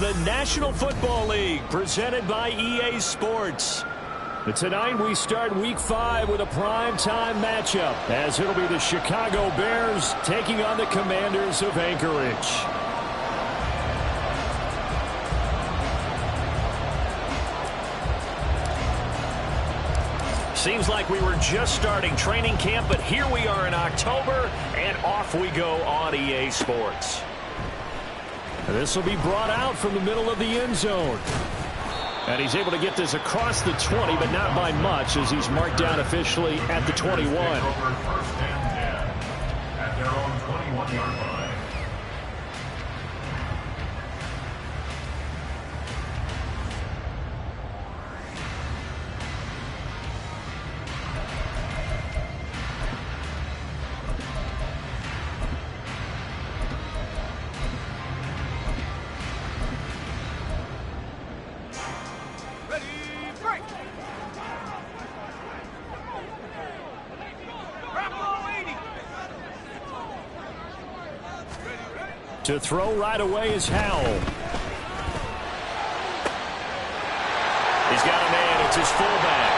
the National Football League, presented by EA Sports. But tonight we start Week 5 with a primetime matchup, as it'll be the Chicago Bears taking on the Commanders of Anchorage. Seems like we were just starting training camp, but here we are in October, and off we go on EA Sports. This will be brought out from the middle of the end zone. And he's able to get this across the 20, but not by much, as he's marked down officially at the 21. First and 10 at their own 21-yard line. To throw right away is Howell. He's got a man. It's his fullback.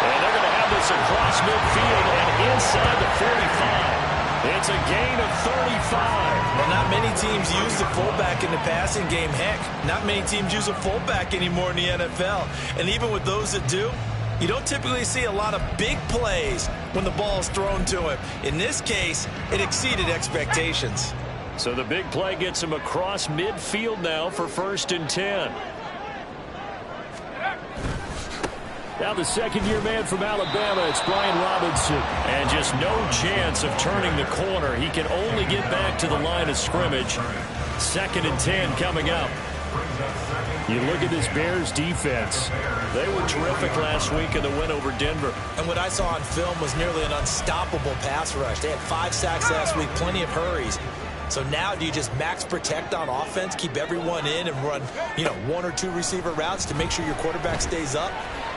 And they're going to have this across midfield and inside the 45. It's a gain of 35. Well, not many teams use the fullback in the passing game. Heck, not many teams use a fullback anymore in the NFL. And even with those that do, you don't typically see a lot of big plays when the ball is thrown to him. In this case, it exceeded expectations. So the big play gets him across midfield now for 1st and 10. Now the second-year man from Alabama, it's Brian Robinson. And just no chance of turning the corner. He can only get back to the line of scrimmage. 2nd and 10 coming up. You look at this Bears defense. They were terrific last week in the win over Denver. And what I saw on film was nearly an unstoppable pass rush. They had 5 sacks last week, plenty of hurries. So now do you just max protect on offense, keep everyone in and run, 1 or 2 receiver routes to make sure your quarterback stays up?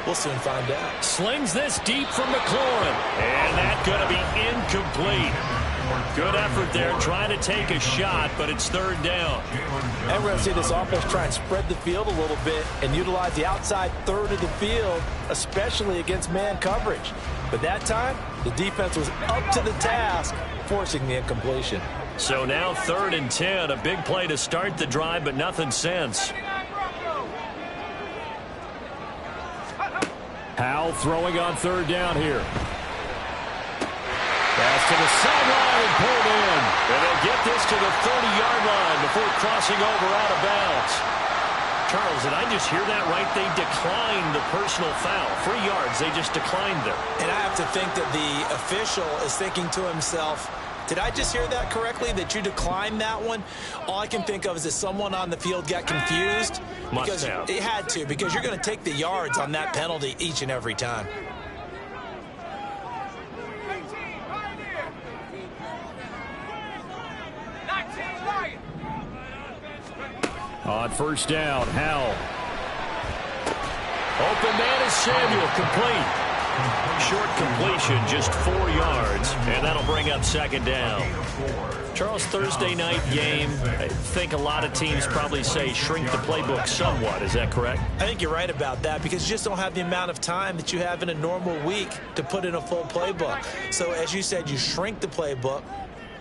We'll soon find out. Slings this deep from McLaurin. And that's going to be incomplete. Good effort there trying to take a shot, but it's 3rd down. And we're going to see this offense try and spread the field a little bit and utilize the outside third of the field, especially against man coverage. But that time, the defense was up to the task, forcing the incompletion. So now 3rd and 10, a big play to start the drive, but nothing since. Howell throwing on 3rd down here. Pass to the sideline and pulled in. And they'll get this to the 30-yard line before crossing over out of bounds. Charles, did I just hear that right? They declined the personal foul. 3 yards, they just declined them. And I have to think that the official is thinking to himself, did I just hear that correctly, that you declined that one? All I can think of is that someone on the field got confused. Must have. It had to, because you're going to take the yards on that penalty each and every time. On 1st down, Howell. Open man is Samuel, complete. Short completion, just 4 yards, and that'll bring up 2nd down. Charles, Thursday night game, I think a lot of teams probably say shrink the playbook somewhat. Is that correct? I think you're right about that, because you just don't have the amount of time that you have in a normal week to put in a full playbook. So as you said, you shrink the playbook,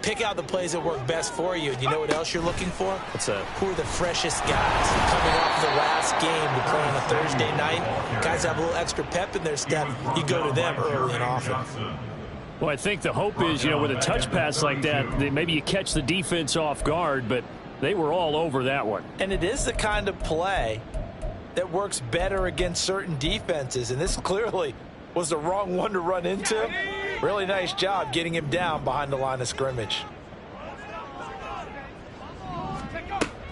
pick out the plays that work best for you, and you know what else you're looking for? What's that? Who are the freshest guys coming off the last game to play on a Thursday night? Guys have a little extra pep in their step. You go to them early and often. Well, I think the hope is, with a touch pass like that maybe you catch the defense off guard, but they were all over that one. And it is the kind of play that works better against certain defenses, and this clearly was the wrong one to run into. Really nice job getting him down behind the line of scrimmage.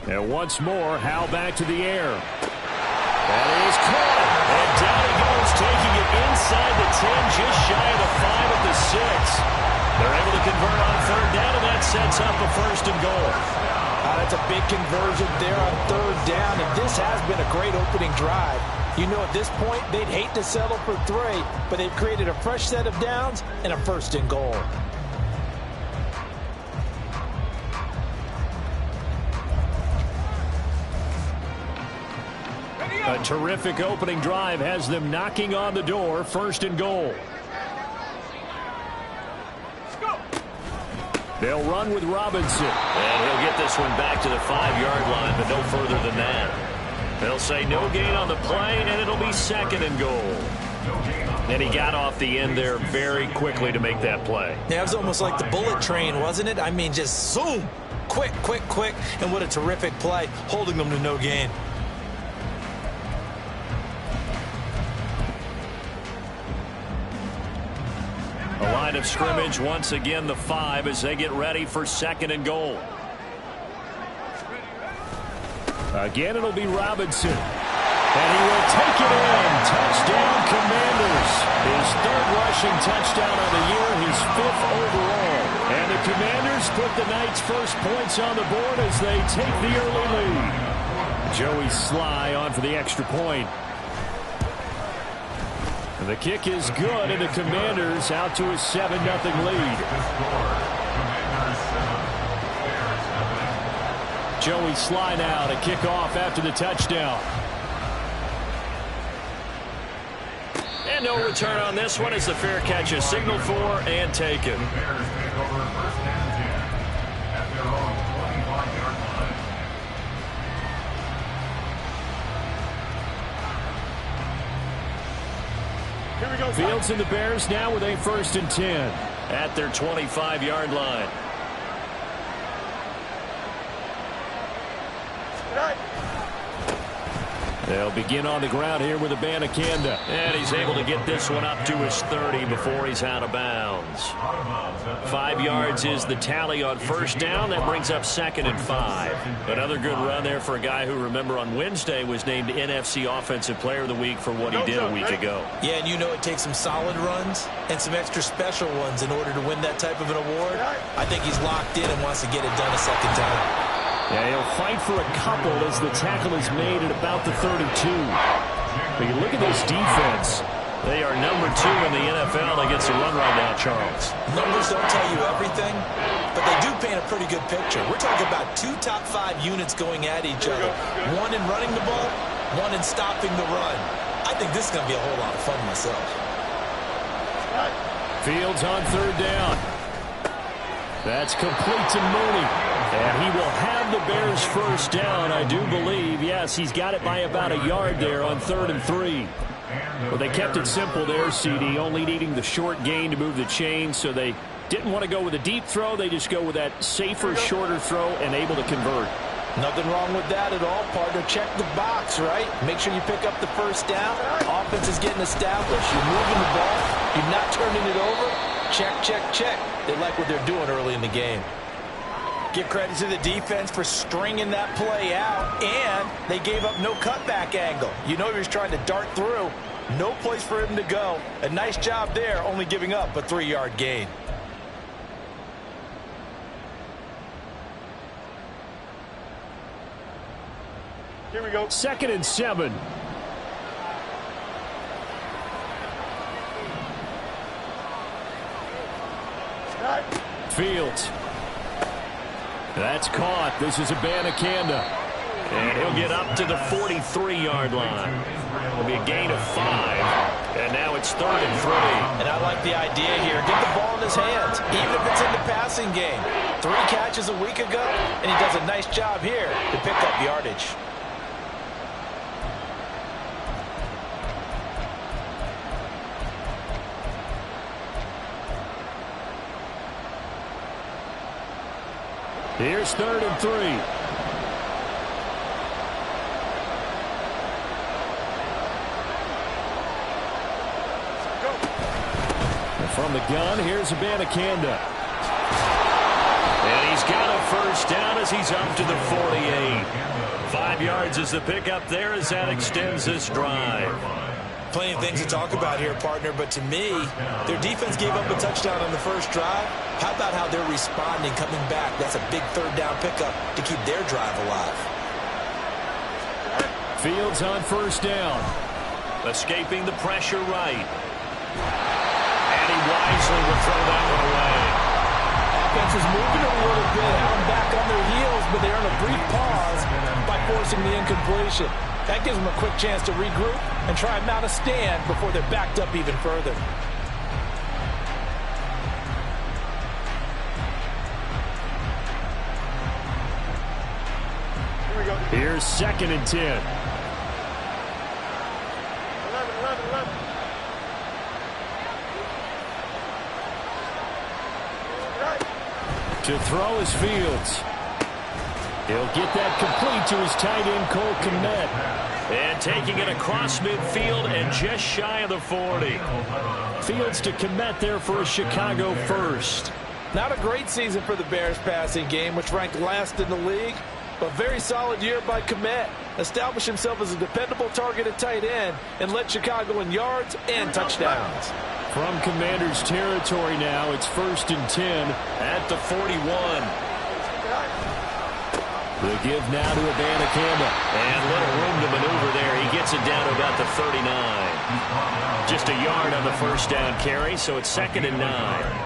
And once more, Howell back to the air. That is caught. And down he goes, taking it inside the 10, just shy of the 5 at the 6. They're able to convert on 3rd down, and that sets up a 1st and goal. That's a big conversion there on 3rd down, and this has been a great opening drive. You know, at this point, they'd hate to settle for 3, but they've created a fresh set of downs and a 1st and goal. A terrific opening drive has them knocking on the door. 1st and goal. They'll run with Robinson. And he'll get this one back to the 5-yard line, but no further than that. They'll say no gain on the play, and it'll be 2nd and goal. And he got off the end there very quickly to make that play. Yeah, it was almost like the bullet train, wasn't it? I mean, just zoom. Quick, quick, quick. And what a terrific play, holding them to no gain. A line of scrimmage, once again the 5 as they get ready for 2nd and goal. Again, it'll be Robinson. And he will take it in. Touchdown, Commanders. His 3rd rushing touchdown of the year, his 5th overall. And the Commanders put the night's first points on the board as they take the early lead. Joey Sly on for the extra point. And the kick is good, and the Commanders out to a 7-0 lead. Joey Sly now to kick off after the touchdown. And no return on this one as the fair catch is signaled for and taken. Fields and the Bears now with a 1st and 10 at their 25-yard line. They'll begin on the ground here with Abanikanda. And he's able to get this one up to his 30 before he's out of bounds. 5 yards is the tally on 1st down. That brings up 2nd and 5. Another good run there for a guy who, remember, on Wednesday was named NFC Offensive Player of the Week for what he did a week ago. Yeah, and you know it takes some solid runs and some extra special ones in order to win that type of an award. I think he's locked in and wants to get it done a 2nd time. Yeah, he'll fight for a couple as the tackle is made at about the 32. But you look at this defense. They are number 2 in the NFL against the run right now, Charles. Numbers don't tell you everything, but they do paint a pretty good picture. We're talking about 2 top 5 units going at each other. One in running the ball, one in stopping the run. I think this is going to be a whole lot of fun myself. Fields on 3rd down. That's complete to Mooney. And he will have the Bears 1st down, I do believe. Yes, he's got it by about a yard there on 3rd and 3. Well, they kept it simple there, CD, only needing the short gain to move the chains, so they didn't want to go with a deep throw. They just go with that safer, shorter throw and able to convert. Nothing wrong with that at all, partner. Check the box, right? Make sure you pick up the 1st down. Offense is getting established. You're moving the ball. You're not turning it over. Check, check, check. They like what they're doing early in the game. Give credit to the defense for stringing that play out, and they gave up no cutback angle. You know he was trying to dart through. No place for him to go. A nice job there, only giving up a 3-yard gain. Here we go. 2nd and 7. Fields. That's caught. This is Abanikanda. And he'll get up to the 43-yard line. It'll be a gain of 5. And now it's 3rd and 3. And I like the idea here. Get the ball in his hands, even if it's in the passing game. 3 catches a week ago, and he does a nice job here to pick up yardage. Here's 3rd and 3. From the gun, here's Abanikanda. And he's got a 1st down as he's up to the 48. 5 yards is the pickup there as that extends this drive. Plenty of things to talk about here, partner, but to me, their defense gave up a touchdown on the 1st drive. How about how they're responding, coming back? That's a big 3rd down pickup to keep their drive alive. Fields on 1st down. Escaping the pressure right. And he wisely will throw that one away. Offense is moving a little bit, having back on their heels, but they're in a brief pause by forcing the incompletion. That gives them a quick chance to regroup and try and mount a stand before they're backed up even further. Here's 2nd and 10. 11. To throw is Fields. He'll get that complete to his tight end, Cole Kmet. And taking it across midfield and just shy of the 40. Fields to Kmet there for a Chicago first. Not a great season for the Bears passing game, which ranked last in the league. But very solid year by Kmet. Established himself as a dependable target at tight end and led Chicago in yards and touchdowns. From Commanders territory now, it's 1st and 10 at the 41. The give now to Abanikanda. And little room to maneuver there. He gets it down to about the 39. Just a yard on the first down carry, so it's 2nd and 9.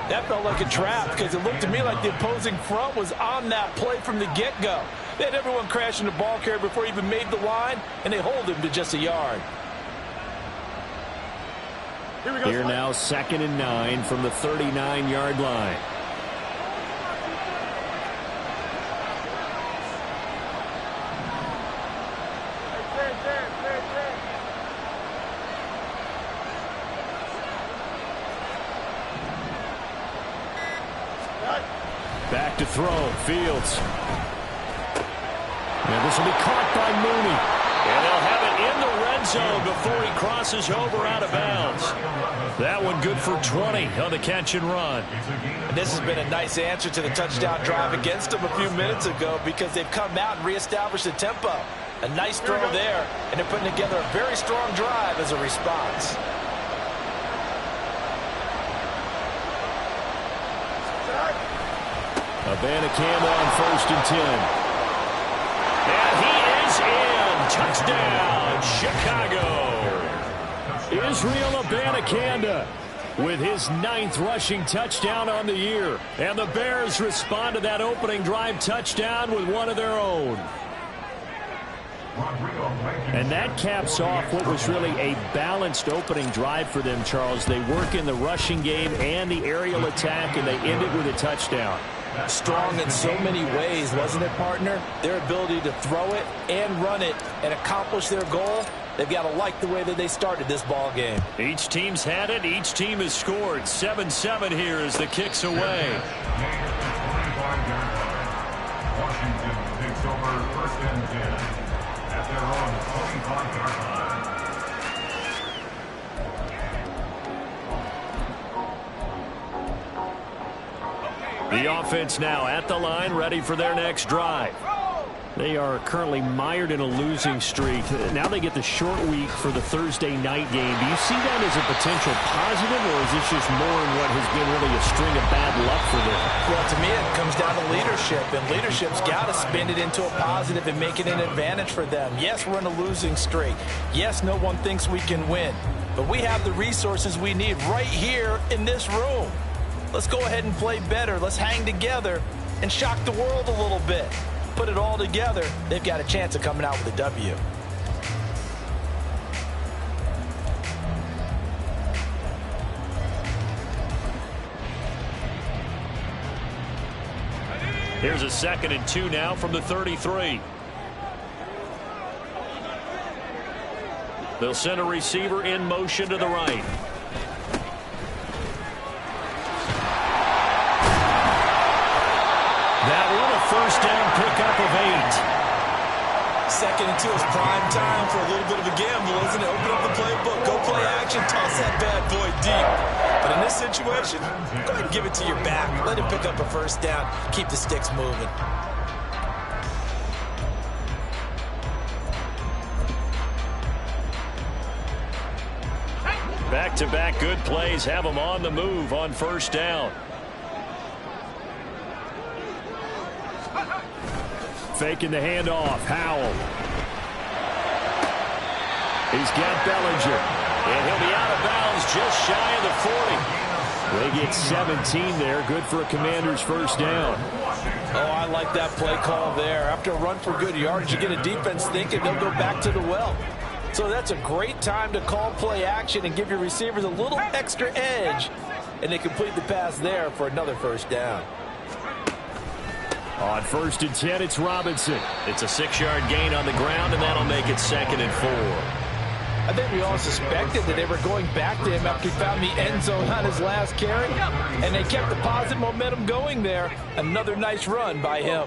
That felt like a trap because it looked to me like the opposing front was on that play from the get-go. They had everyone crashing the ball carrier before he even made the line, and they hold him to just a yard. Here now, 2nd and 9 from the 39-yard line. Back to throw, Fields. And this will be caught by Mooney. And they'll have it in the red zone before he crosses over out of bounds. That one good for 20 on the catch and run. And this has been a nice answer to the touchdown drive against them a few minutes ago because they've come out and reestablished the tempo. A nice throw there, and they're putting together a very strong drive as a response. Abanikanda on 1st and 10. And he is in. Touchdown, Chicago. Israel Abanikanda with his 9th rushing touchdown on the year. And the Bears respond to that opening drive touchdown with one of their own. And that caps off what was really a balanced opening drive for them, Charles. They work in the rushing game and the aerial attack, and they end it with a touchdown. Strong in so many ways, wasn't it, partner? Their ability to throw it and run it and accomplish their goal, they've got to like the way that they started this ball game. Each team's had it. Each team has scored. 7-7 here as the kick's away. Washington takes over 1st and 10 at their own 25-yard line. The offense now at the line, ready for their next drive. They are currently mired in a losing streak. Now they get the short week for the Thursday night game. Do you see that as a potential positive, or is this just more in what has been really a string of bad luck for them? Well, to me, it comes down to leadership, and leadership's got to spin it into a positive and make it an advantage for them. Yes, we're in a losing streak. Yes, no one thinks we can win, but we have the resources we need right here in this room. Let's go ahead and play better. Let's hang together and shock the world a little bit. Put it all together, they've got a chance of coming out with a W. Here's a 2nd and 2 now from the 33. They'll send a receiver in motion to the right. That one a first down pickup of 8. 2nd and 2 is prime time for a little bit of a gamble, isn't it? Open up the playbook, go play action, toss that bad boy deep. But in this situation, go ahead and give it to your back. Let him pick up a first down. Keep the sticks moving. Back-to-back good plays have them on the move on first down. Faking the handoff. Howell. He's got Bellinger. And he'll be out of bounds just shy of the 40. They get 17 there. Good for a Commander's first down. Oh, I like that play call there. After a run for good yardage, you get a defense thinking they'll go back to the well. So that's a great time to call play action and give your receivers a little extra edge. And they complete the pass there for another first down. On 1st and 10, it's Robinson. It's a 6-yard gain on the ground, and that'll make it 2nd and 4. I think we all suspected that they were going back to him after he found the end zone on his last carry. And they kept the positive momentum going there. Another nice run by him.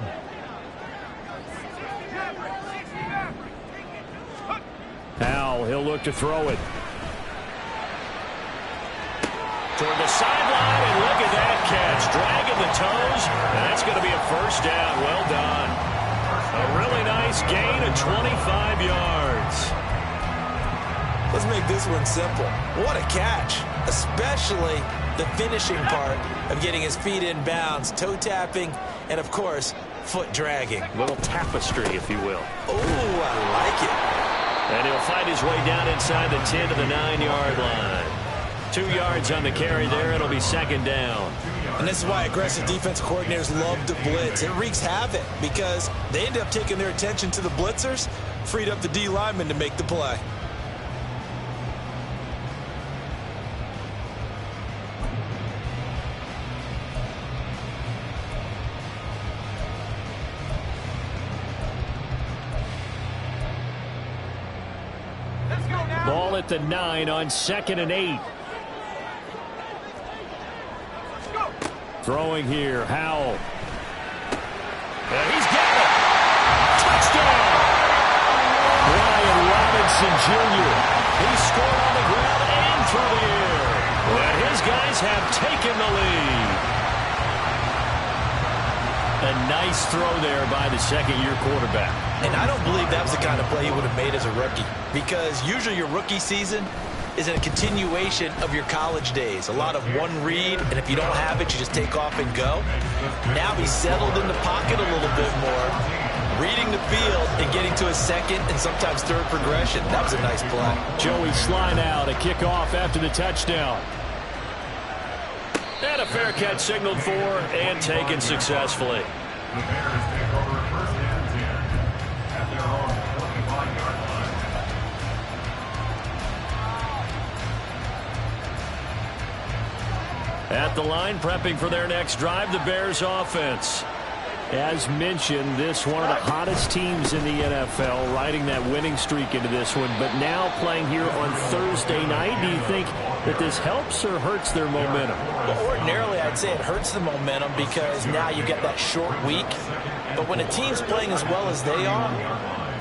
Now he'll look to throw it. Toward the sideline, and look at that catch. Dragging the toes. That's going to be a first down. Well done. A really nice gain of 25 yards. Let's make this one simple. What a catch, especially the finishing part of getting his feet in bounds, toe tapping, and, of course, foot dragging. Little tapestry, if you will. Oh, I like it. And he'll fight his way down inside the 10 to the 9-yard line. 2 yards on the carry there. It'll be 2nd down. And this is why aggressive defense coordinators love to blitz. It wreaks havoc because they end up taking their attention to the blitzers, freed up the D lineman to make the play. Ball at the 9 on 2nd and 8. Throwing here, Howell. And he's got it. Touchdown. Brian Robinson Jr. He scored on the ground and through the air. And his guys have taken the lead. A nice throw there by the 2nd-year quarterback. And I don't believe that was the kind of play he would have made as a rookie, because usually your rookie season is a continuation of your college days. A lot of one read, and if you don't have it, you just take off and go. Now he's settled in the pocket a little bit more, reading the field and getting to his 2nd and sometimes 3rd progression. That was a nice play. Joey Slide out, a kickoff after the touchdown. And a fair catch signaled for and taken successfully. The Bears take over 1st and 10 at their own 25-yard line. At the line, prepping for their next drive, the Bears offense. As mentioned, this one of the hottest teams in the NFL, riding that winning streak into this one, but now playing here on Thursday night. Do you think that this helps or hurts their momentum? Well, ordinarily, I'd say it hurts the momentum because now you get that short week. But when a team's playing as well as they are,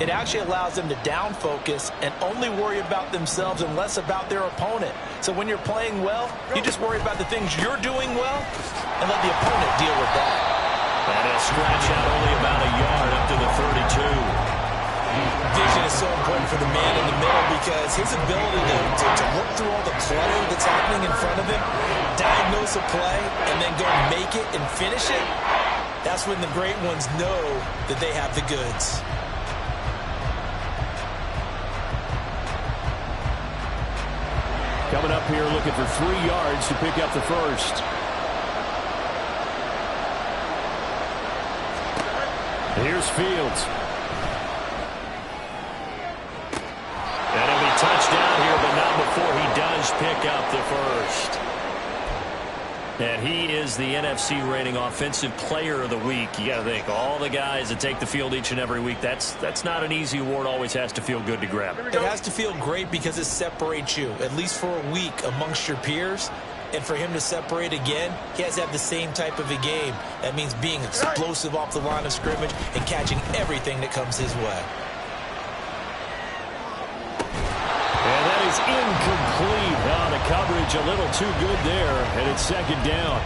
it actually allows them to down focus and only worry about themselves and less about their opponent. So when you're playing well, you just worry about the things you're doing well and let the opponent deal with that. And he'll scratch out only about a yard up to the 32. Vision is so important for the man in the middle because his ability to look through all the clutter that's happening in front of him, diagnose a play, and then go make it and finish it, that's when the great ones know that they have the goods. Coming up here looking for 3 yards to pick up the first. Here's Fields. And he'll be touchdown here, but not before he does pick up the first. And he is the NFC reigning offensive player of the week. You got to think, all the guys that take the field each and every week, that's not an easy award. Always has to feel good to grab. It has to feel great because it separates you, at least for a week, amongst your peers. And for him to separate again, he has to have the same type of a game. That means being explosive off the line of scrimmage and catching everything that comes his way. And that is incomplete. The coverage a little too good there, and it's 2nd down.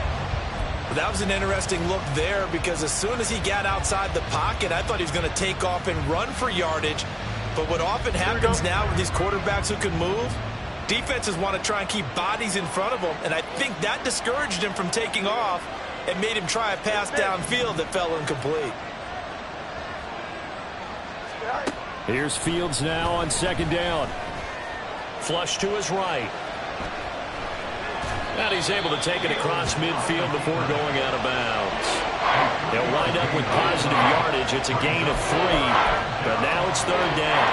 That was an interesting look there because as soon as he got outside the pocket, I thought he was going to take off and run for yardage. But what often happens now with these quarterbacks who can move, defenses want to try and keep bodies in front of them, and I think that discouraged him from taking off and made him try a pass downfield that fell incomplete. Here's Fields now on 2nd down. Flush to his right. And he's able to take it across midfield before going out of bounds. They'll wind up with positive yardage. It's a gain of 3, but now it's 3rd down.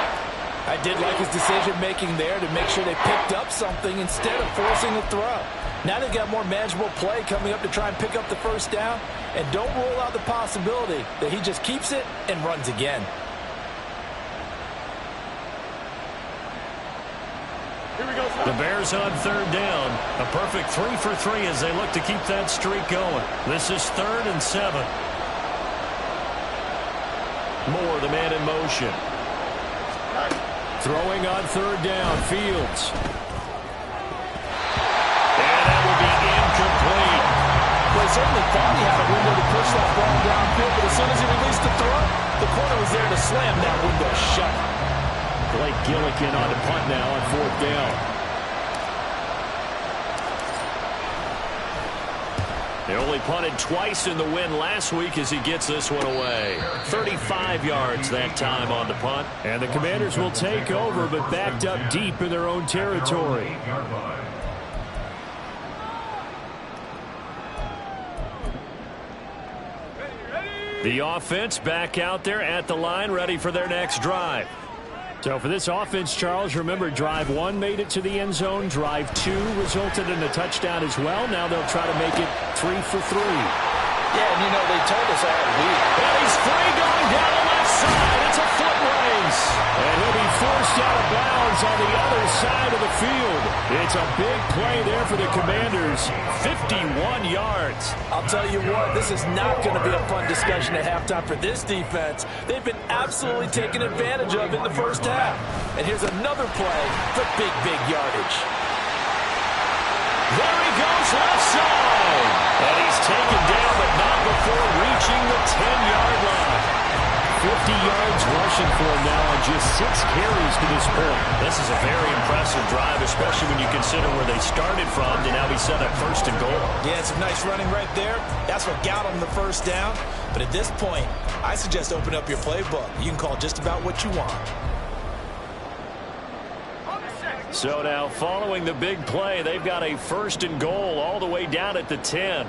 I did like his decision-making there to make sure they picked up something instead of forcing a throw. Now they've got more manageable play coming up to try and pick up the 1st down, and don't rule out the possibility that he just keeps it and runs again. The Bears on 3rd down. A perfect 3 for 3 as they look to keep that streak going. This is 3rd and 7. Moore, the man in motion. Throwing on 3rd down, Fields. And that will be incomplete. Well, he certainly thought he had a window to push that ball downfield, but as soon as he released the throw, the corner was there to slam that window shut. Blake Gillikin on the punt now on 4th down. They only punted twice in the win last week as he gets this one away. 35 yards that time on the punt. And the Commanders will take over, but backed up deep in their own territory. The offense back out there at the line, ready for their next drive. So for this offense, Charles, remember, drive 1 made it to the end zone. Drive 2 resulted in a touchdown as well. Now they'll try to make it 3 for 3. Yeah, and you know, they told us all week. And he's free going down the left side. It's a foot race. And he'll be forced out of bounds on the other side of the field. It's a big play there for the Commanders. 51 yards. I'll tell you what, this is not going to be a fun discussion at halftime for this defense. They've been absolutely taken advantage of in the 1st half. And here's another play for big yardage. There he goes, left side. And he's taken down, but not before reaching the 10-yard line. 50 yards rushing for him now on just 6 carries to this point. This is a very impressive drive, especially when you consider where they started from to now be set up 1st and goal. Yeah, some nice running right there. That's what got them the 1st down. But at this point, I suggest open up your playbook. You can call just about what you want. So now, following the big play, they've got a 1st and goal all the way down at the 10.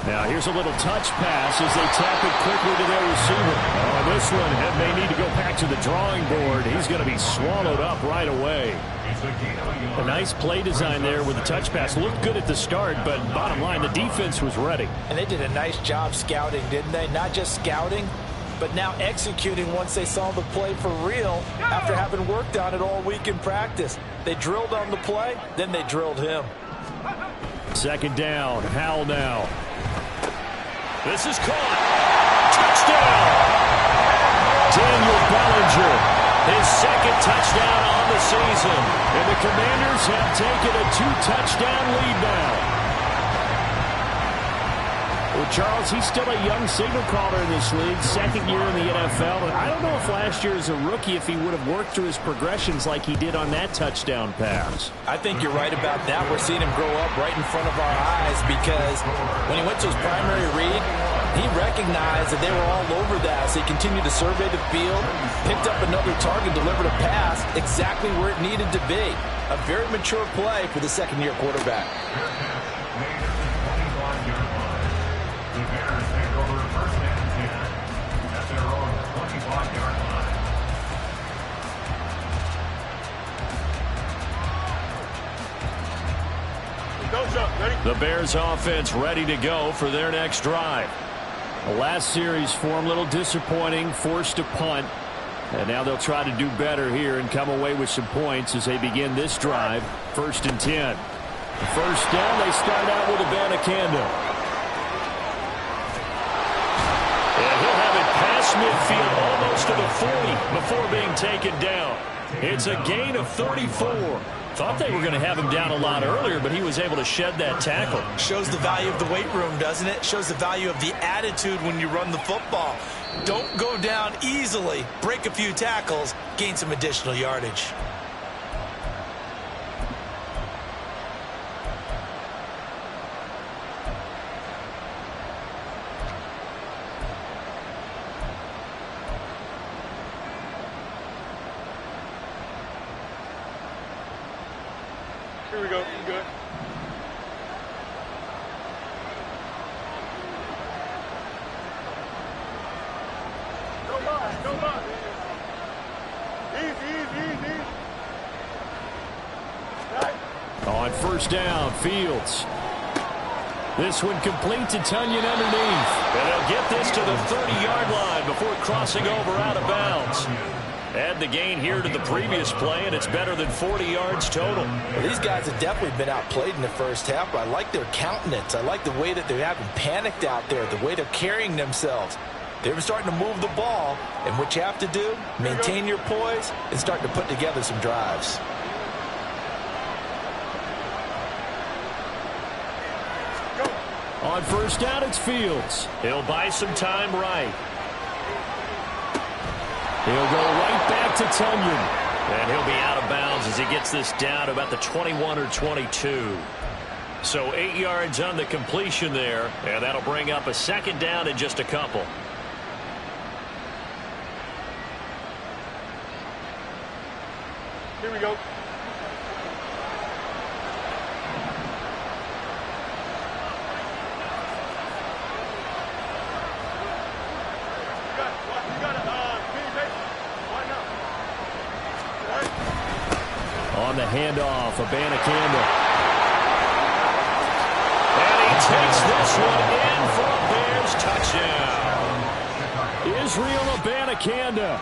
Now, here's a little touch pass as they tap it quickly to their receiver. Oh, this one may need to go back to the drawing board. He's going to be swallowed up right away. A nice play design there with the touch pass. Looked good at the start, but bottom line, the defense was ready. And they did a nice job scouting, didn't they? Not just scouting, but now executing once they saw the play for real after having worked on it all week in practice. They drilled on the play, then they drilled him. 2nd down, Howell now. This is caught. Touchdown! Daniel Bellinger, his 2nd touchdown on the season. And the Commanders have taken a 2-touchdown lead now. Well, Charles, he's still a young signal caller in this league, 2nd year in the NFL. But I don't know if last year as a rookie, if he would have worked through his progressions like he did on that touchdown pass. I think you're right about that. We're seeing him grow up right in front of our eyes because when he went to his primary read, he recognized that they were all over that as he continued to survey the field, picked up another target, delivered a pass exactly where it needed to be. A very mature play for the 2nd-year quarterback. The Bears offense ready to go for their next drive. The last series for them a little disappointing, forced to punt. And now they'll try to do better here and come away with some points as they begin this drive. 1st and 10. The 1st down, they start out with Abanikanda. And he'll have it past midfield almost to the 40 before being taken down. It's a gain of 34. Thought they were going to have him down a lot earlier, but he was able to shed that tackle. Shows the value of the weight room, doesn't it? Shows the value of the attitude when you run the football. Don't go down easily. Break a few tackles. Gain some additional yardage. Here we go. Good. first down. Fields. This one complete to Tonyan underneath. And they'll get this to the 30-yard line before crossing over out of bounds. Add the gain here to the previous play, and it's better than 40 yards total. Well, these guys have definitely been outplayed in the first half, but I like their countenance. I like the way that they haven't panicked out there, the way they're carrying themselves. They're starting to move the ball, and what you have to do, maintain your poise and start to put together some drives. On first down, it's Fields. He'll buy some time right. He'll go right back to Tonyan. And he'll be out of bounds as he gets this down to about the 21 or 22. So 8 yards on the completion there, and that'll bring up a second down in just a couple. Here we go. On the handoff, Abanikanda. And he takes this one in for a Bears touchdown. Israel Abanikanda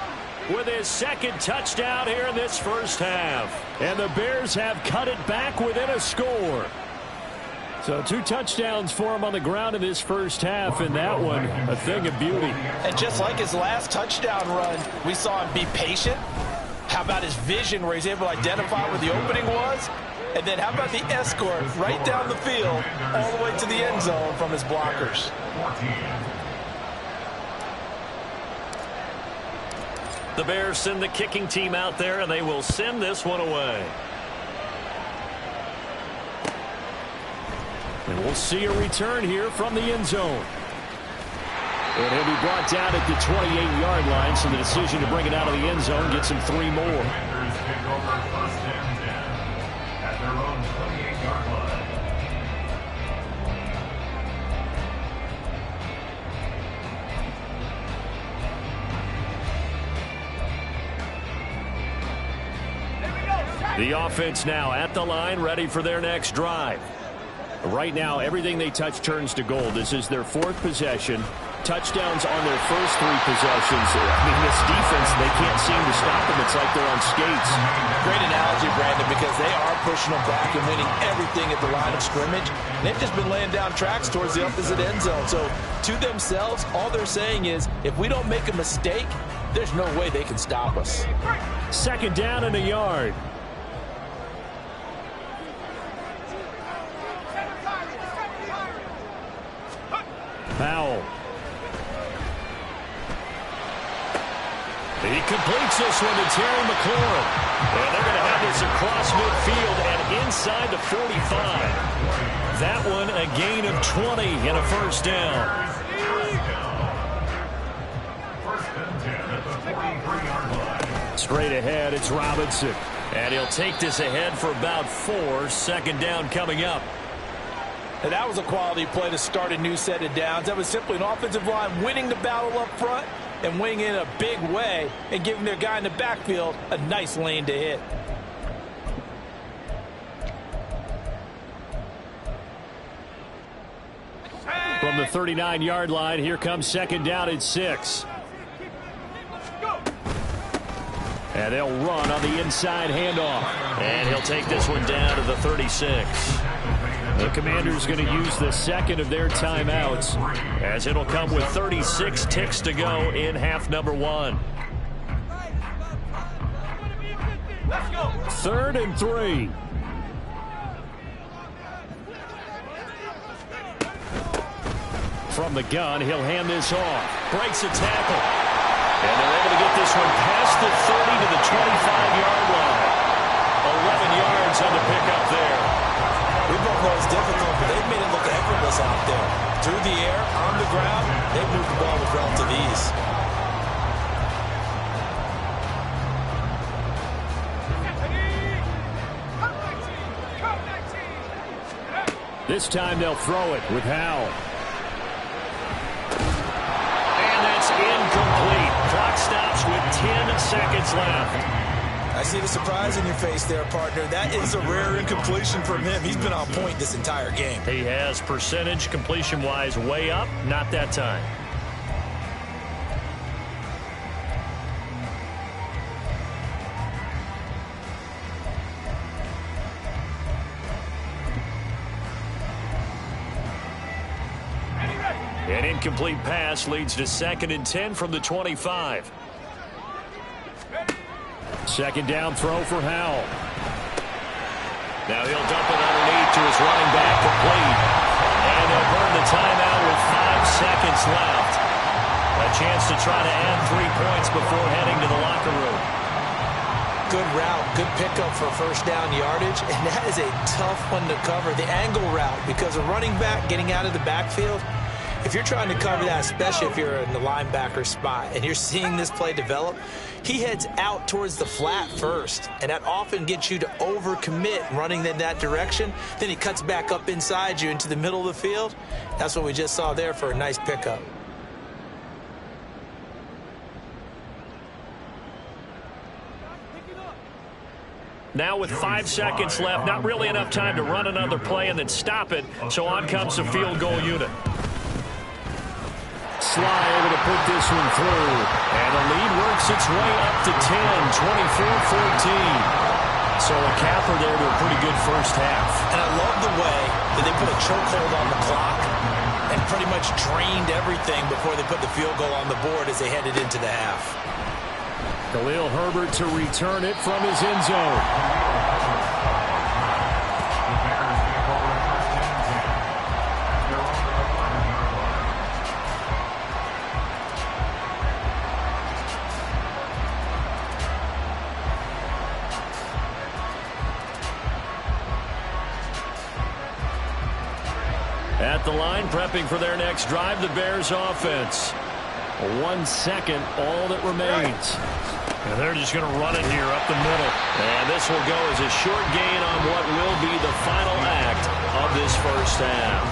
With his second touchdown here in this first half. And the Bears have cut it back within a score. So 2 touchdowns for him on the ground in this first half, and that one a thing of beauty. And just like his last touchdown run, we saw him be patient. How about his vision where he's able to identify where the opening was? And then how about the escort right down the field all the way to the end zone from his blockers? The Bears send the kicking team out there, and they will send this one away. And we'll see a return here from the end zone. And he'll be brought down at the 28-yard line, so the decision to bring it out of the end zone gets him 3 more. Commanders pick over first and 10 at their own 28-yard line. The offense now at the line, ready for their next drive. Right now, everything they touch turns to gold. This is their 4th possession. Touchdowns on their first 3 possessions. I mean, this defense, they can't seem to stop them. It's like they're on skates. Great analogy, Brandon, because they are pushing them back and winning everything at the line of scrimmage. And they've just been laying down tracks towards the opposite end zone. So to themselves, all they're saying is, if we don't make a mistake, there's no way they can stop us. Second down and a yard. Powell. He completes this one to Terry McLaurin. And they're going to have this across midfield and inside the 45. That one a gain of 20 and a first down. First and 10 at the 43-yard line. Straight ahead, it's Robinson. And he'll take this ahead for about 4. Second down coming up. And that was a quality play to start a new set of downs. That was simply an offensive line winning the battle up front and winning in a big way and giving their guy in the backfield a nice lane to hit. From the 39-yard line, here comes second down at 6. And they'll run on the inside handoff. And he'll take this one down to the 36. The Commanders going to use the second of their timeouts, as it'll come with 36 ticks to go in half number 1. 3rd and 3. From the gun, he'll hand this off. Breaks a tackle. And they're able to get this one past the 30 to the 25-yard line. 11 yards on the pickup there. We both know it's difficult, but they've made it look effortless out there. Through the air, on the ground, they've moved the ball with relative ease. This time they'll throw it with Howell. And that's incomplete. Clock stops with 10 seconds left. I see the surprise in your face there, partner. That is a rare incompletion from him. He's been on point this entire game. He has percentage completion-wise way up. Not that time. An incomplete pass leads to 2nd and 10 from the 25. Second down throw for Howell. Now he'll dump it underneath to his running back, complete. And they'll burn the timeout with 5 seconds left. A chance to try to add 3 points before heading to the locker room. Good route, good pickup for first down yardage, and that is a tough one to cover, the angle route, because a running back getting out of the backfield, if you're trying to cover that, especially if you're in the linebacker spot and you're seeing this play develop, he heads out towards the flat first, and that often gets you to overcommit running in that direction. Then he cuts back up inside you into the middle of the field. That's what we just saw there for a nice pickup. Now with 5 seconds left, not really enough time to run another play and then stop it, so on comes the field goal unit. Sly able to put this one through, and the lead works its way up to 10, 24-14. So a capper there to a pretty good first half. And I love the way that they put a chokehold on the clock and pretty much drained everything before they put the field goal on the board as they headed into the half. Khalil Herbert to return it from his end zone. At the line, prepping for their next drive, the Bears offense. 1 second, all that remains. And they're just going to run it here up the middle. And this will go as a short gain on what will be the final act of this first half.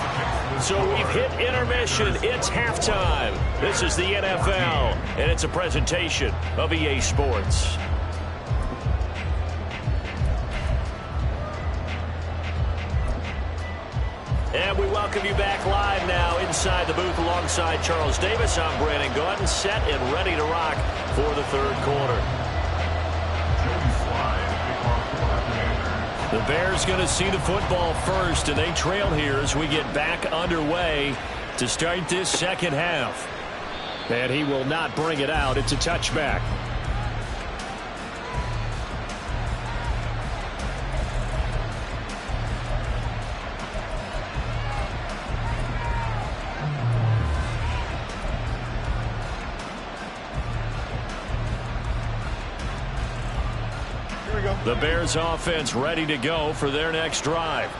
So we've hit intermission. It's halftime. This is the NFL, and it's a presentation of EA Sports. And we welcome you back live now inside the booth alongside Charles Davis. I'm Brandon Gaudin, set and ready to rock for the third quarter. The Bears going to see the football first, and they trail here as we get back underway to start this second half. And he will not bring it out. It's a touchback. The Bears offense ready to go for their next drive.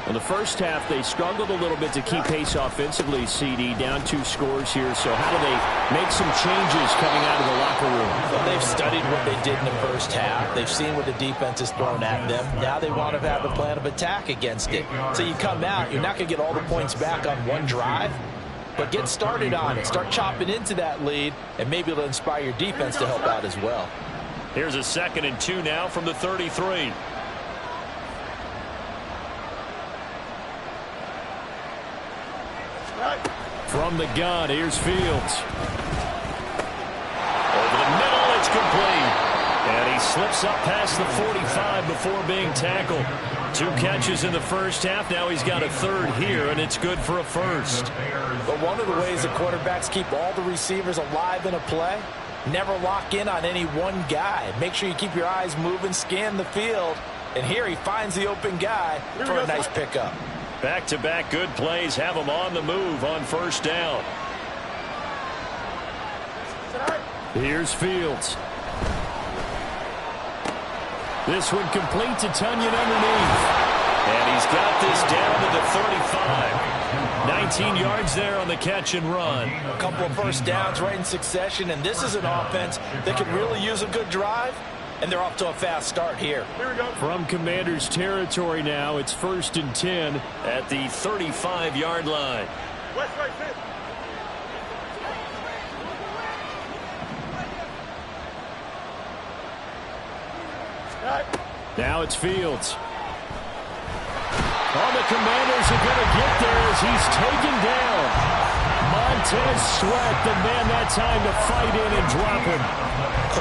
In the first half, they struggled a little bit to keep pace offensively, CD, down 2 scores here. So how do they make some changes coming out of the locker room? Well, they've studied what they did in the first half. They've seen what the defense has thrown at them. Now they want to have a plan of attack against it. So you come out, you're not going to get all the points back on one drive, but get started on it. Start chopping into that lead, and maybe it'll inspire your defense to help out as well. Here's a 2nd and 2 now from the 33. From the gun, here's Fields. Over the middle, it's complete. And he slips up past the 45 before being tackled. 2 catches in the first half. Now he's got a 3rd here, and it's good for a first. But one of the ways the quarterbacks keep all the receivers alive in a play, never lock in on any one guy. Make sure you keep your eyes moving, scan the field. And here he finds the open guy for a nice pickup. Back-to-back good plays have him on the move on first down. Here's Fields. This one complete to Tonyan underneath. And he's got this down to the 35. 19 yards there on the catch and run. A couple of first downs right in succession, and this is an offense that could really use a good drive, and they're off to a fast start here. From Commanders territory now, it's 1st and 10 at the 35-yard line. Now it's Fields. Oh, the Commanders are going to get there as he's taken down. Montez Sweat, the man that time to fight in and drop him.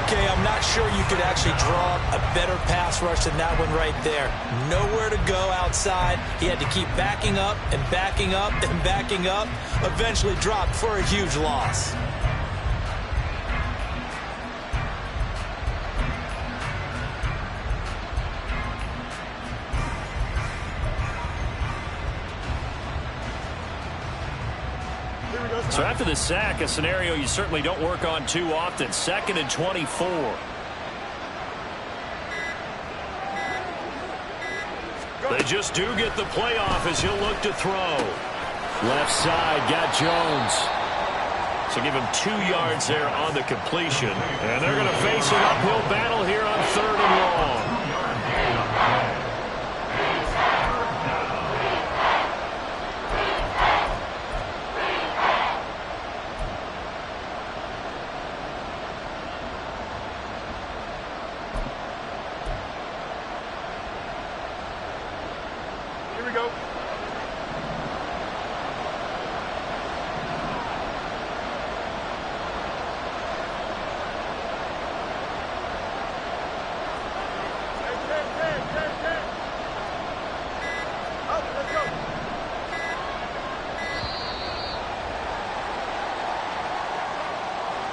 Okay, I'm not sure you could actually draw a better pass rush than that one right there. Nowhere to go outside. He had to keep backing up and backing up and backing up. Eventually dropped for a huge loss. So after the sack, a scenario you certainly don't work on too often. 2nd and 24. They just do get the playoff as he'll look to throw. Left side, got Jones. So give him 2 yards there on the completion. And they're going to face an uphill battle here on 3rd and long.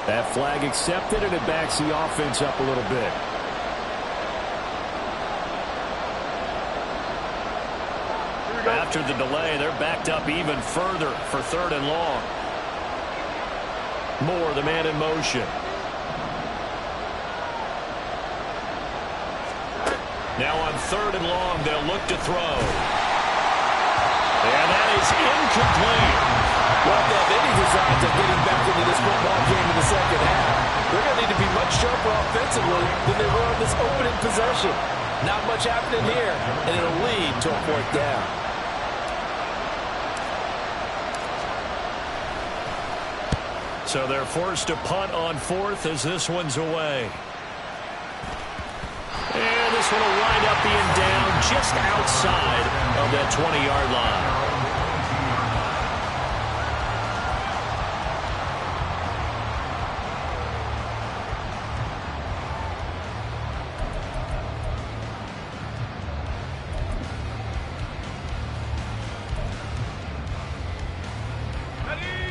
That flag accepted, and it backs the offense up a little bit. After the delay, they're backed up even further for 3rd and long. Moore, the man in motion. Now on 3rd and long, they'll look to throw. And that is incomplete. Well, they have any designs of getting back into this football game in the second half. They're going to need to be much sharper offensively than they were on this opening possession. Not much happening here, and it'll lead to a 4th down. So they're forced to punt on 4th as this one's away. And this one will wind up being down just outside of that 20-yard line.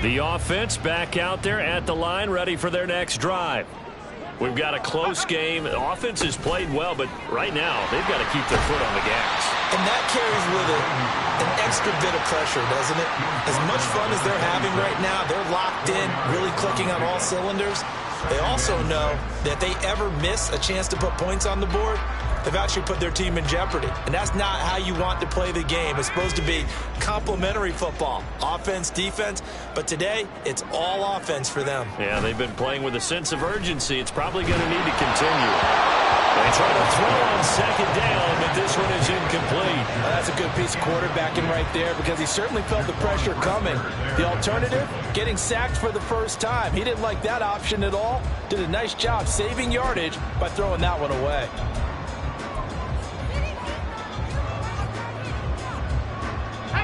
The offense back out there at the line, ready for their next drive. We've got a close game. The offense has played well, but right now they've got to keep their foot on the gas. And that carries with it an extra bit of pressure, doesn't it? As much fun as they're having right now, they're locked in, really clicking on all cylinders. They also know that they ever miss a chance to put points on the board, they've actually put their team in jeopardy. And that's not how you want to play the game. It's supposed to be complementary football, offense, defense. But today, it's all offense for them. Yeah, they've been playing with a sense of urgency. It's probably going to need to continue. They try to throw on 2nd down, but this one is incomplete. That's a good piece of quarterbacking right there because he certainly felt the pressure coming. The alternative, getting sacked for the first time. He didn't like that option at all. Did a nice job saving yardage by throwing that one away.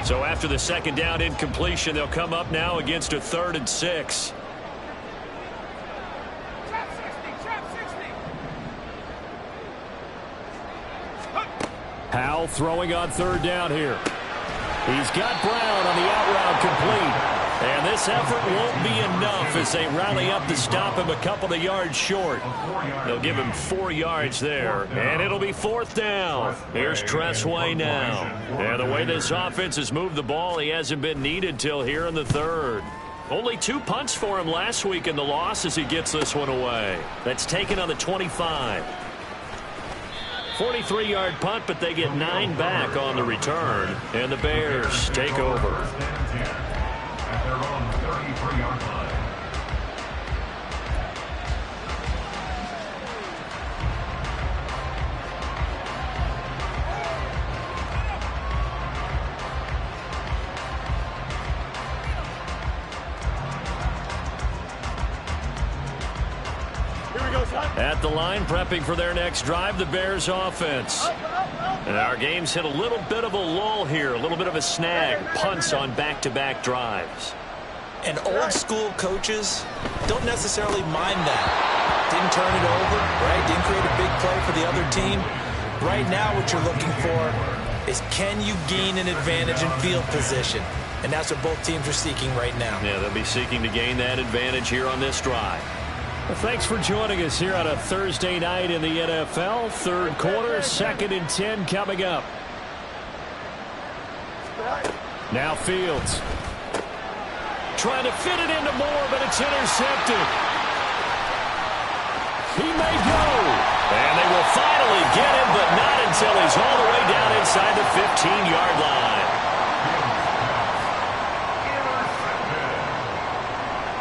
So after the 2nd down incompletion, they'll come up now against a 3rd and 6. Howell throwing on 3rd down here. He's got Brown on the out route complete. And this effort won't be enough as they rally up to stop him a couple of yards short. They'll give him 4 yards there, and it'll be 4th down. Here's Tressway now. And the way this offense has moved the ball, he hasn't been needed till here in the 3rd. Only 2 punts for him last week in the loss as he gets this one away. That's taken on the 25. 43-yard punt, but they get 9 back on the return. And the Bears take over. At their own 33-yard line. At the line, prepping for their next drive, the Bears offense. And our game's hit a little bit of a lull here, a little bit of a snag. Punts on back-to-back drives. And old school coaches don't necessarily mind that. Didn't turn it over, right? Didn't create a big play for the other team. Right now what you're looking for is, can you gain an advantage in field position? And that's what both teams are seeking right now. Yeah, they'll be seeking to gain that advantage here on this drive. Well, thanks for joining us here on a Thursday night in the NFL. Third quarter, 2nd and 10 coming up. Now Fields. Trying to fit it into Moore, but it's intercepted. He may go. And they will finally get him, but not until he's all the way down inside the 15-yard line.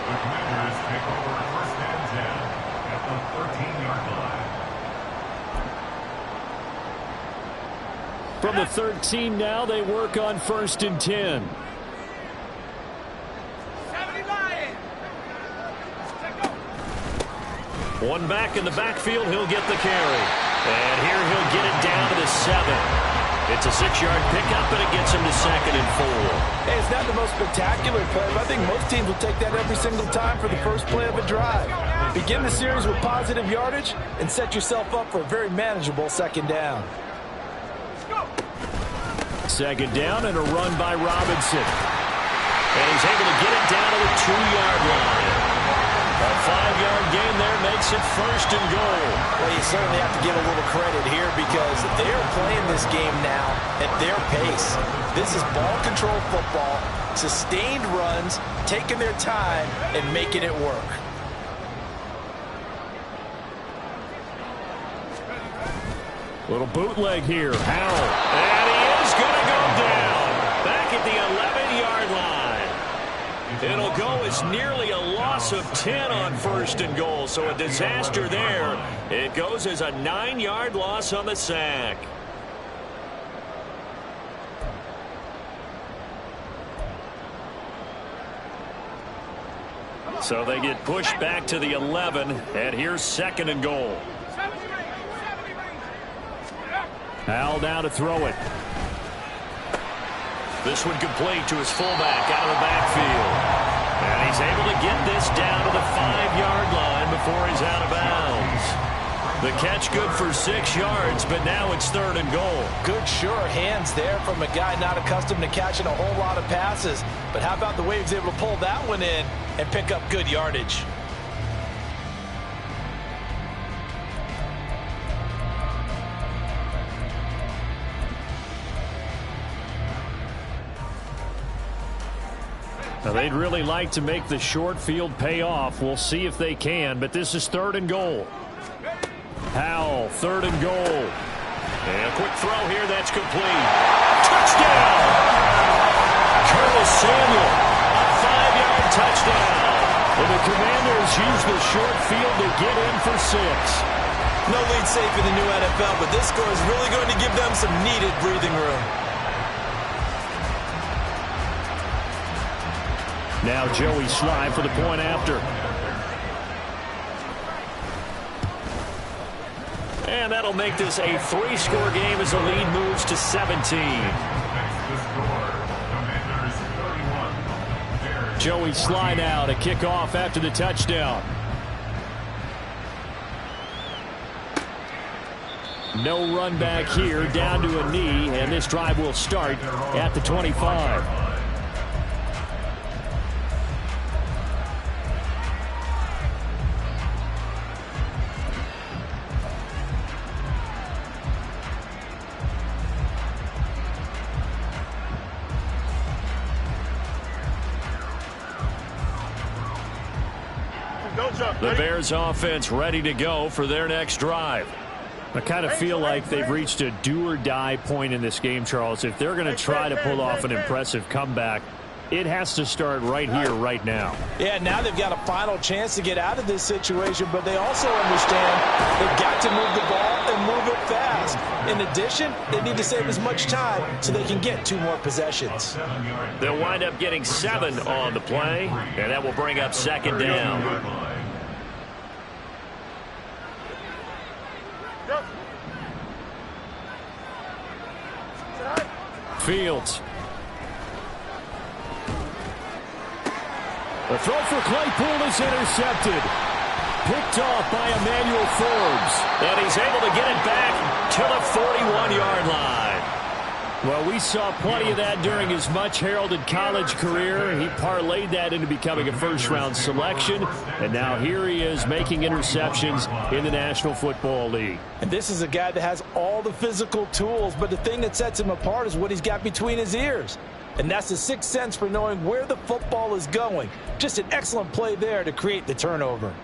The Commanders take over 1st and 10 at the 13-yard line. From the 13 now, they work on 1st and 10. One back in the backfield, he'll get the carry. And here he'll get it down to the 7. It's a 6-yard pickup, and it gets him to 2nd and 4. Hey, it's not the most spectacular play, but I think most teams will take that every single time for the first play of a drive. Begin the series with positive yardage and set yourself up for a very manageable 2nd down. 2nd down and a run by Robinson. And he's able to get it down to the 2-yard line. A 5-yard gain there makes it 1st and goal. Well, you certainly have to give a little credit here because they're playing this game now at their pace. This is ball control football, sustained runs, taking their time and making it work. Little bootleg here. Howell. And he is going to go down. Back at the 11-yard line. It'll go as nearly a loss of 10 on 1st and goal. So a disaster there. It goes as a 9-yard loss on the sack. So they get pushed back to the 11. And here's 2nd and goal. Howell now to throw it. This one complete to his fullback out of the backfield. And he's able to get this down to the 5-yard line before he's out of bounds. The catch good for 6 yards, but now it's 3rd and goal. Good sure hands there from a guy not accustomed to catching a whole lot of passes. But how about the way he was able to pull that one in and pick up good yardage? Now they'd really like to make the short field pay off. We'll see if they can, but this is 3rd and goal. Howell, 3rd and goal. And a quick throw here, that's complete. Touchdown! Curtis Samuel, a 5-yard touchdown. And the Commanders use the short field to get in for 6. No lead safe in the new NFL, but this score is really going to give them some needed breathing room. Now Joey Slye for the point after. And that'll make this a 3-score game as the lead moves to 17. Joey Slye now to kick off after the touchdown. No run back here, down to a knee, and this drive will start at the 25. The Bears offense ready to go for their next drive. I kind of feel like they've reached a do-or-die point in this game, Charles. If they're going to try to pull off an impressive comeback, it has to start right here, right now. Yeah, now they've got a final chance to get out of this situation, but they also understand they've got to move the ball and move it fast. In addition, they need to save as much time so they can get 2 more possessions. They'll wind up getting 7 on the play, and that will bring up 2nd down. Fields. The throw for Claypool is intercepted. Picked off by Emmanuel Forbes. And he's able to get it back to the 41-yard line. Well, we saw plenty of that during his much-heralded college career. He parlayed that into becoming a first-round selection, and now here he is making interceptions in the National Football League. And this is a guy that has all the physical tools, but the thing that sets him apart is what he's got between his ears. And that's the sixth sense for knowing where the football is going. Just an excellent play there to create the turnover.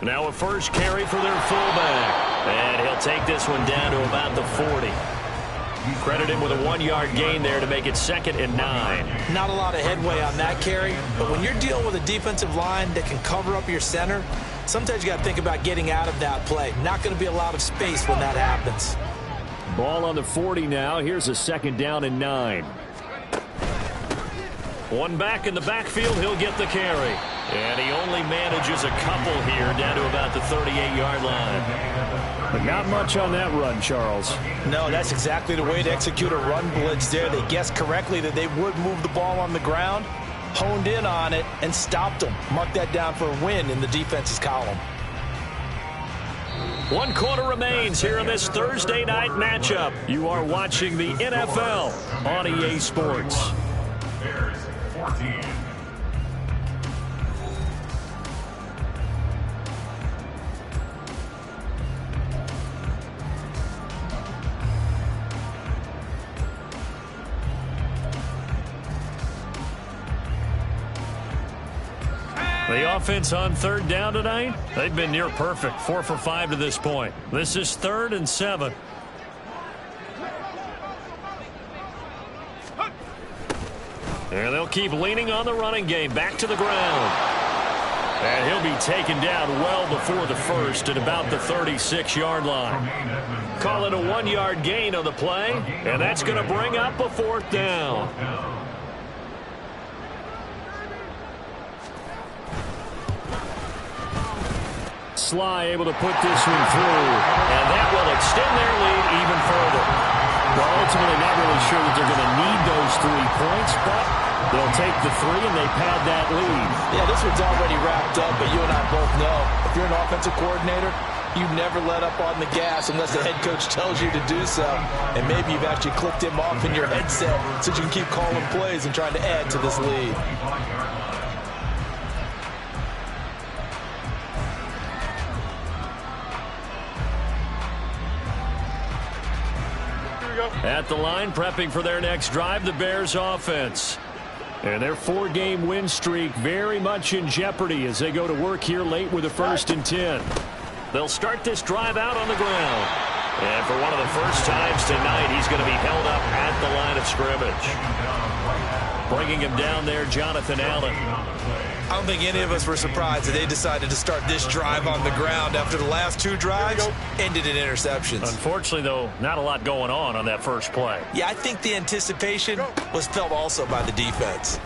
Now a first carry for their fullback. And he'll take this one down to about the 40. Credit him with a 1-yard gain there to make it 2nd and 9. Not a lot of headway on that carry, but when you're dealing with a defensive line that can cover up your center, sometimes you got to think about getting out of that play. Not going to be a lot of space when that happens. Ball on the 40 now. Here's a 2nd down and 9. One back in the backfield, he'll get the carry. And he only manages a couple here down to about the 38-yard line. But not much on that run, Charles. No, that's exactly the way to execute a run blitz there. They guessed correctly that they would move the ball on the ground, honed in on it, and stopped them. Mark that down for a win in the defense's column. 1 quarter remains here in this Thursday night matchup. You are watching the NFL on EA Sports. Bears 14. The offense on 3rd down tonight, they've been near perfect, 4 for 5 to this point. This is 3rd and 7. And they'll keep leaning on the running game, back to the ground. And he'll be taken down well before the first at about the 36-yard line. Call it a 1-yard gain on the play, and that's going to bring up a 4th down. Sly able to put this one through, and that will extend their lead even further. Well, ultimately not really sure that they're going to need those 3 points, but they'll take the 3 and they pad that lead. Yeah, this one's already wrapped up, but you and I both know if you're an offensive coordinator, you never let up on the gas unless the head coach tells you to do so. And maybe you've actually clicked him off in your headset so you can keep calling plays and trying to add to this lead. At the line, prepping for their next drive, the Bears offense. And their 4-game win streak very much in jeopardy as they go to work here late with a 1st and 10. They'll start this drive out on the ground. And for one of the first times tonight, he's going to be held up at the line of scrimmage. Bringing him down there, Jonathan Allen. I don't think any of us were surprised that they decided to start this drive on the ground after the last 2 drives ended in interceptions. Unfortunately, though, not a lot going on that first play. Yeah, I think the anticipation was felt also by the defense.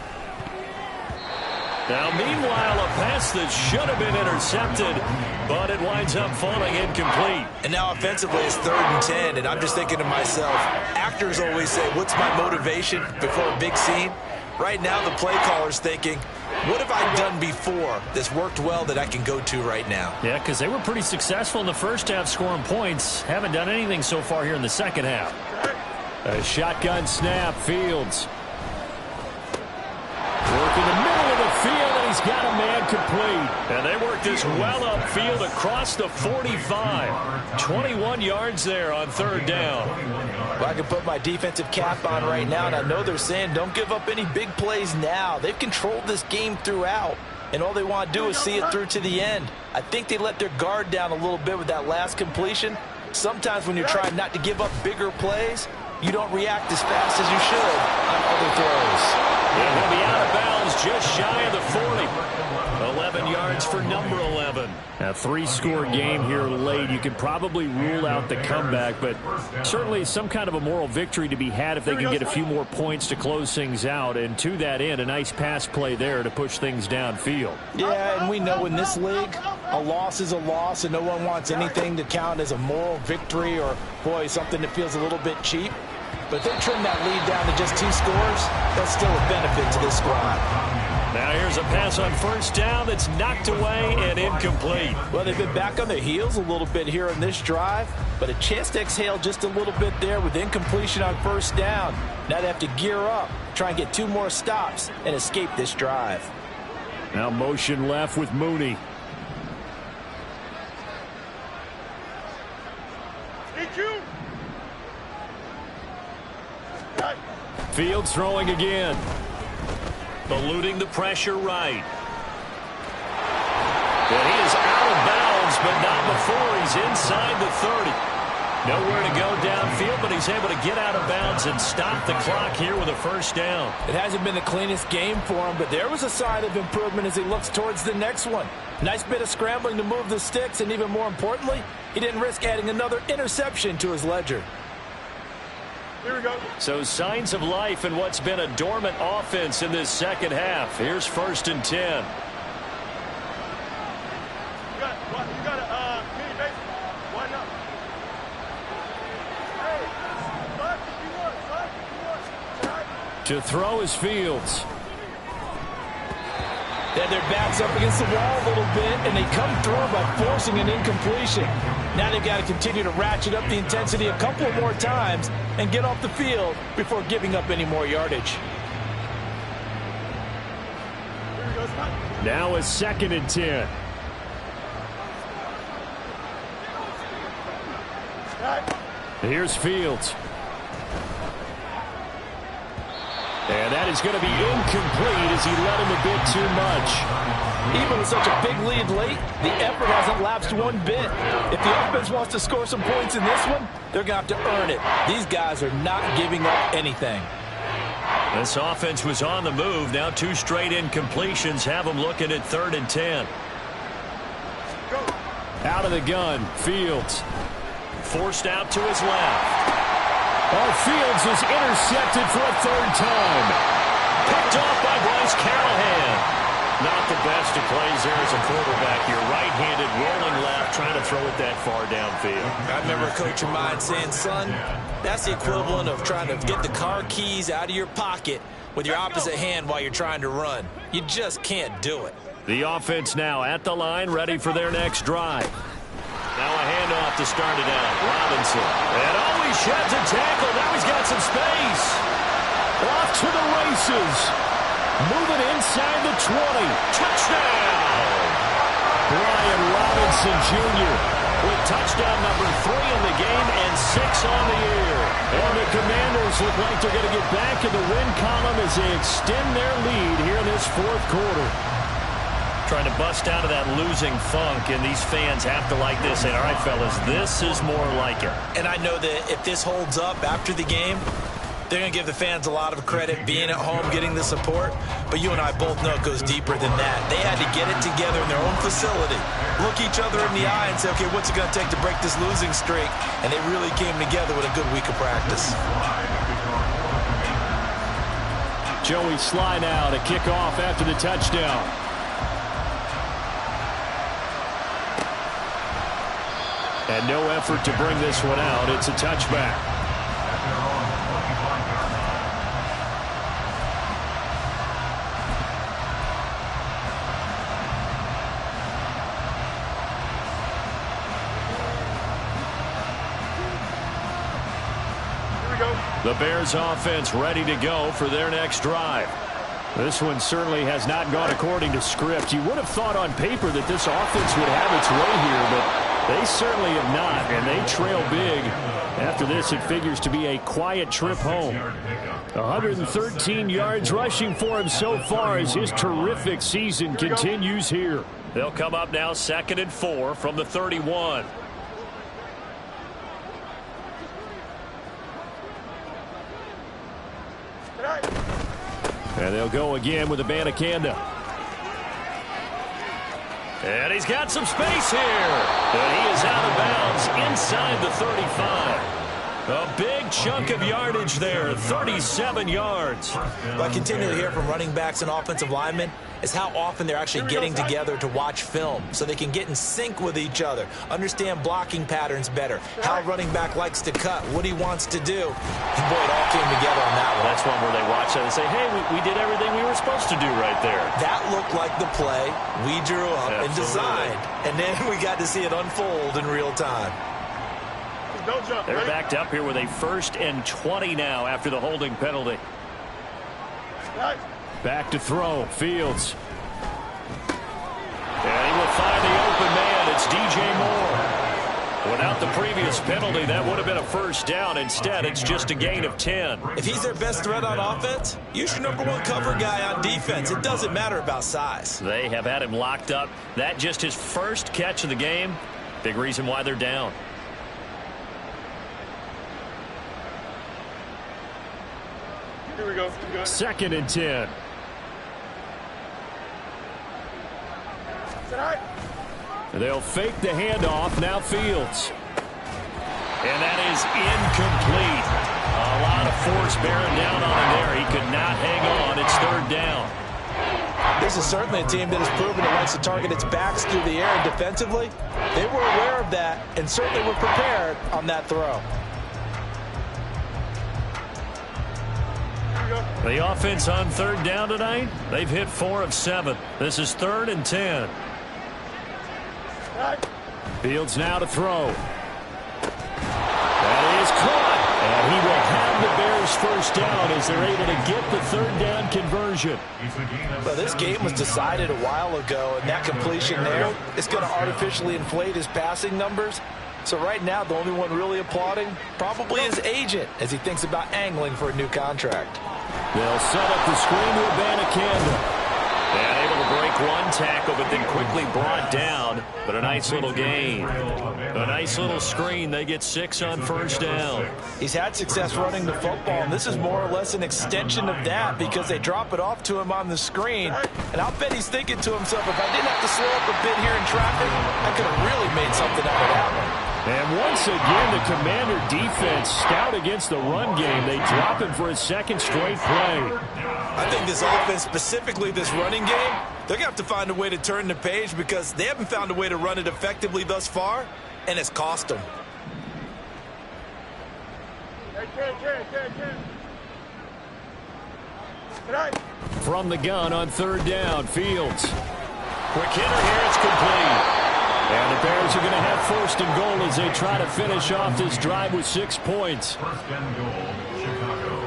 Now, meanwhile, a pass that should have been intercepted, but it winds up falling incomplete. And now offensively it's 3rd and 10, and I'm just thinking to myself, actors always say, what's my motivation before a big scene? Right now the play caller's thinking, what have I done before that's worked well that I can go to right now? Yeah, because they were pretty successful in the first half scoring points. Haven't done anything so far here in the second half. A shotgun snap, Fields. Work in the middle of the field, and he's got a man complete. And they work this well upfield across the 45. 21 yards there on 3rd down. Well, I can put my defensive cap on right now, and I know they're saying don't give up any big plays now. They've controlled this game throughout, and all they want to do is see it through to the end. I think they let their guard down a little bit with that last completion. Sometimes when you're trying not to give up bigger plays, you don't react as fast as you should on other throws. And he'll be out of bounds just shy of the 40. 11 yards for number 11. A three-score game here late. You could probably rule out the comeback, but certainly some kind of a moral victory to be had if they can get a few more points to close things out. And to that end, a nice pass play there to push things downfield. Yeah, and we know in this league, a loss is a loss, and no one wants anything to count as a moral victory or, boy, something that feels a little bit cheap. But if they trim that lead down to just 2 scores, that's still a benefit to this squad. Now here's a pass on first down that's knocked away and incomplete. Well, they've been back on their heels a little bit here on this drive, but a chance to exhale just a little bit there with incompletion on first down. Now they have to gear up, try and get 2 more stops, and escape this drive. Now motion left with Mooney. Fields throwing again. Eluding the pressure right. And he is out of bounds, but not before he's inside the 30. Nowhere to go downfield, but he's able to get out of bounds and stop the clock here with a first down. It hasn't been the cleanest game for him, but there was a sign of improvement as he looks towards the next one. Nice bit of scrambling to move the sticks, and even more importantly, he didn't risk adding another interception to his ledger. Here we go. So signs of life in what's been a dormant offense in this second half. Here's 1st and 10. To throw is Fields. Then their backs up against the wall a little bit, and they come through by forcing an incompletion. Now they've got to continue to ratchet up the intensity a couple of more times and get off the field before giving up any more yardage. Now a 2nd and 10. Here's Fields. And that is going to be incomplete as he led him a bit too much. Even with such a big lead late, the effort hasn't lapsed one bit. If the offense wants to score some points in this one, they're going to have to earn it. These guys are not giving up anything. This offense was on the move. Now 2 straight incompletions have them looking at 3rd and 10. Out of the gun, Fields. Forced out to his left. Fields is intercepted for a 3rd time. Picked off by Bryce Callahan. Not the best of plays there as a quarterback. You're right-handed, rolling left, trying to throw it that far downfield. I remember a coach of mine saying, son, that's the equivalent of trying to get the car keys out of your pocket with your opposite hand while you're trying to run. You just can't do it. The offense now at the line, ready for their next drive. Now a handoff to start it out. Robinson. And he sheds a tackle. Now he's got some space. Off to the races. Moving inside the 20. Touchdown! Brian Robinson Jr. with touchdown number 3 in the game and 6 on the year. And the Commanders look like they're going to get back in the win column as they extend their lead here in this 4th quarter. Trying to bust out of that losing funk, and these fans have to like this. And all right, fellas, this is more like it. And I know that if this holds up after the game, they're going to give the fans a lot of credit being at home, getting the support. But you and I both know it goes deeper than that. They had to get it together in their own facility, look each other in the eye and say, okay, what's it going to take to break this losing streak? And they really came together with a good week of practice. Joey Sly now to kick off after the touchdown. And no effort to bring this one out. It's a touchback. The Bears offense ready to go for their next drive. This one certainly has not gone according to script. You would have thought on paper that this offense would have its way here, but they certainly have not, and they trail big. After this, it figures to be a quiet trip home. 113 yards rushing for him so far as his terrific season continues here. They'll come up now 2nd and 4 from the 31. And they'll go again with Abanikanda. And he's got some space here. But he is out of bounds inside the 35. A big chunk of yardage there, 37 yards. What I continue to hear from running backs and offensive linemen is how often they're actually getting together to watch film so they can get in sync with each other, understand blocking patterns better, how a running back likes to cut, what he wants to do. And boy, it all came together on that one. That's one where they watch that and say, hey, we did everything we were supposed to do right there. That looked like the play we drew up and designed. And then we got to see it unfold in real time. They're backed up here with a 1st and 20 now after the holding penalty. Back to throw, Fields. And he will find the open man. It's DJ Moore. Without the previous penalty, that would have been a 1st down. Instead, it's just a gain of 10. If he's their best threat on offense, use your #1 cover guy on defense. It doesn't matter about size. They have had him locked up. That just his 1st catch of the game. Big reason why they're down. Here we go. 2nd and 10. They'll fake the handoff. Now Fields. And that is incomplete. A lot of force bearing down on him there. He could not hang on. It's 3rd down. This is certainly a team that has proven it likes to target its backs through the air, and defensively, they were aware of that and certainly were prepared on that throw. The offense on 3rd down tonight, they've hit 4 of 7. This is 3rd and 10. Fields now to throw. That is caught. And he will have the Bears 1st down as they're able to get the 3rd down conversion. Well, this game was decided a while ago, and that completion there is going to artificially inflate his passing numbers. So right now, the only one really applauding probably his agent as he thinks about angling for a new contract. They'll set up the screen with Abanikanda. And able to break one tackle, but then quickly brought down. But a nice little gain. A nice little screen. They get 6 on 1st down. He's had success running the football, and this is more or less an extension of that because they drop it off to him on the screen. And I'll bet he's thinking to himself, if I didn't have to slow up a bit here in traffic, I could have really made something out of that one. And once again, the Commander defense stout against the run game. They drop him for a 2nd straight play. I think this offense, specifically this running game, they're going to have to find a way to turn the page because they haven't found a way to run it effectively thus far, and it's cost them. From the gun on 3rd down, Fields. Quick hitter here, it's complete. And the Bears are going to have 1st and goal as they try to finish off this drive with 6 points. 1st and goal, Chicago.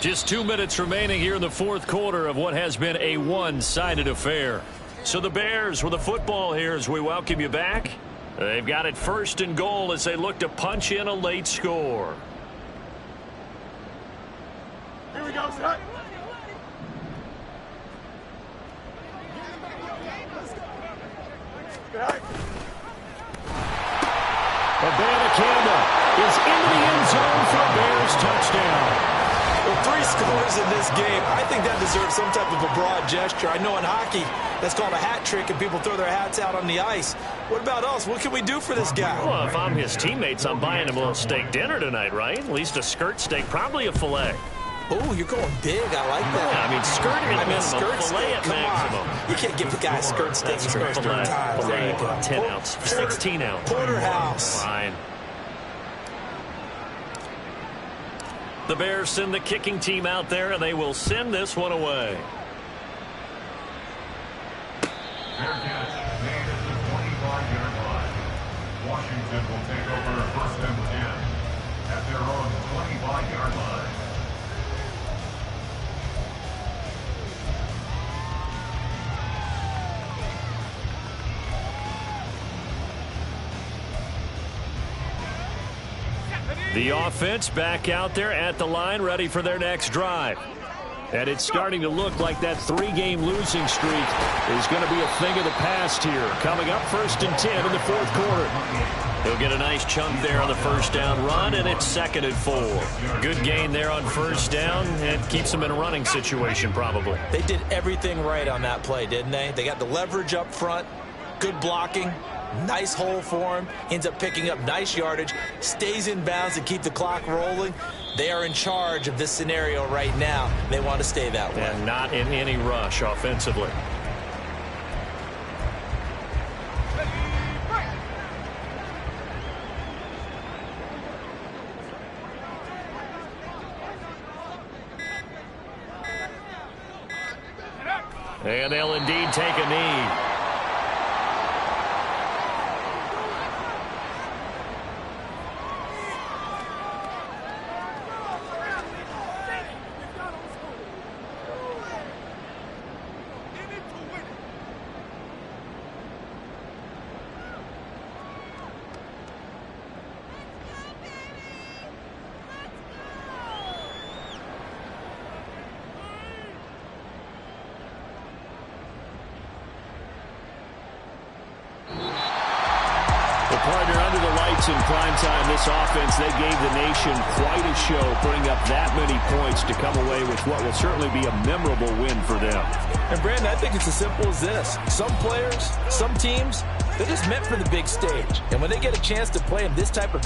Just 2 minutes remaining here in the 4th quarter of what has been a one-sided affair. So the Bears with the football here as we welcome you back. They've got it 1st and goal as they look to punch in a late score. Here we go, son. Abanikanda is into the end zone for a Bears touchdown. Well, 3 scores in this game. I think that deserves some type of a broad gesture. I know in hockey, that's called a hat trick, and people throw their hats out on the ice. What about us? What can we do for this guy? Well, if I'm his teammates, I'm buying him a little steak dinner tonight, right? At least a skirt steak, probably a filet. Oh, you're going big. I like that. Yeah, I mean, skirt at minimum, skirt filet steak. at Come maximum. on. You can't give the guy a skirt steak his first 3 times. There you go. 10 ounce, 16 ounce. Porterhouse. Fine. The Bears send the kicking team out there, and they will send this one away. Fair catch made at the 25-yard line. Washington will take over 1st and 10 at their own 25-yard line. The offense back out there at the line, ready for their next drive. And it's starting to look like that 3-game losing streak is going to be a thing of the past here. Coming up 1st and 10 in the 4th quarter. He'll get a nice chunk there on the first down run, and it's 2nd and 4. Good gain there on first down, and keeps them in a running situation probably. They did everything right on that play, didn't they? They got the leverage up front, good blocking, nice hole for him, ends up picking up nice yardage, stays in bounds and keep the clock rolling. They are in charge of this scenario right now. They want to stay that way. And not in any rush offensively. And they'll indeed take a knee. Partner, under the lights in prime time, this offense, they gave the nation quite a show, putting up that many points to come away with what will certainly be a memorable win for them. And, Brandon, I think it's as simple as this. Some players, some teams, they're just meant for the big stage. And when they get a chance to play in this type of